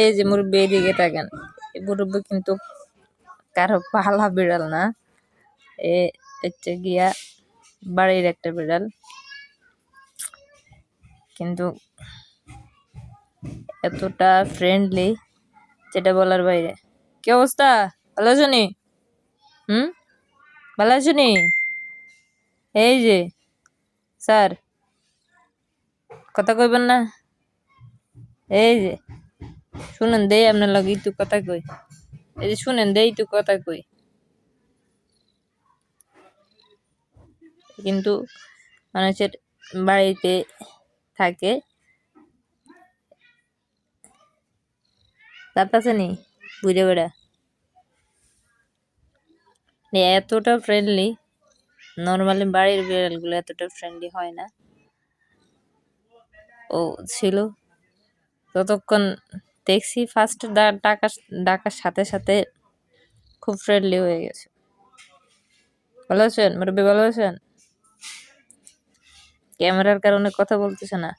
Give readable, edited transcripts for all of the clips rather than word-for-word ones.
এই যে মুরব্বি এদিকে তাকান, এই মুরব্বি কিন্তু কারো পালা বিড়াল না, এ হচ্ছে গিয়া বাড়ির একটা বিড়াল, কিন্তু এতটা ফ্রেন্ডলি যেটা বলার বাইরে। কি অবস্থা, ভালো আছো নি? ভালো আছো নি? এই যে স্যার, কথা কইবেন না? এই যে শুনেন, দেই আপনার লগে একটু কথা কই। এই যে শুনেন, দেই একটু কথা কই। কিন্তু মানুষের বাড়িতে থাকে, দাঁত আছে নি বুঝে বেড়া, এতটা ফ্রেন্ডলি। নর্মালি বাড়ির বিড়ালগুলো এতটা ফ্রেন্ডলি হয় না। ও ছিল ততক্ষণ দেখছি, ফার্স্ট ডাকার সাথে সাথে খুব ফ্রেন্ডলি হয়ে গেছে। ভালো আছেন মুরব্বি, ভালো আছেন? ক্যামেরার কারণে কথা বলতেছে না।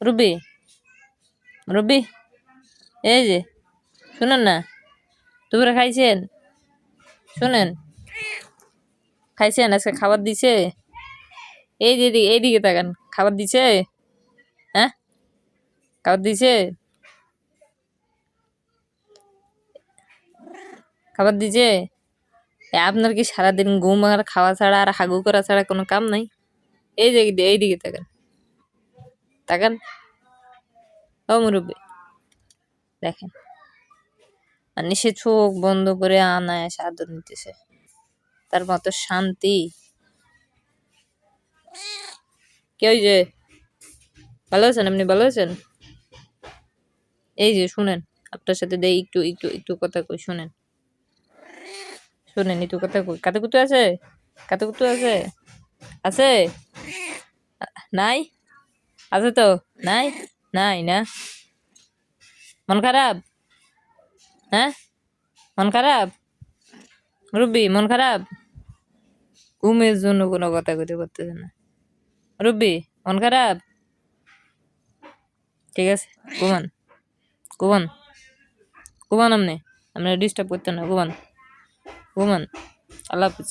রুবি, রুবি, এই যে শুনেন না, দুপুরে খাইছেন? শুনেন, খাইছেন? আজকে খাবার দিছে? এই যে এইদিকে তাকান, খাবার দিছে? হ্যাঁ, খাবার দিছে? খাবার দিছে? আপনার কি সারাদিন ঘুম আর খাওয়া ছাড়া আর হাগু করা ছাড়া কোনো কাম নাই? এই যে এইদিকে তাকান, তাকান। ও মুরব্বী, দেখেন, আর সে চোখ বন্ধ করে আনায় আদর নিতেছে, তার মতো শান্তি। কে ওই যে, ভালো আছেন? আপনি ভালো আছেন? এই যে শুনেন, আপনার সাথে দেই একটু একটু একটু কথা কই, শুনেন, শুনেন একটু কথা কই। কাতুকুতু আছে? কাতুকুতু আছে? আছে? নাই? আছে তো? নাই? নাই না? মন খারাপ? হ্যাঁ, মন খারাপ? মুরব্বি মন খারাপ? ঘুমের জন্য কোনো কথা কইতে পারতেছে না। মুরব্বি মন খারাপ? ঠিক আছে, ঘুমান, ঘুমান, ঘুমান। আপনি ডিস্টার্ব করতেন না, ঘুমান, ঘুমান। আল্লাহ হাফিজ।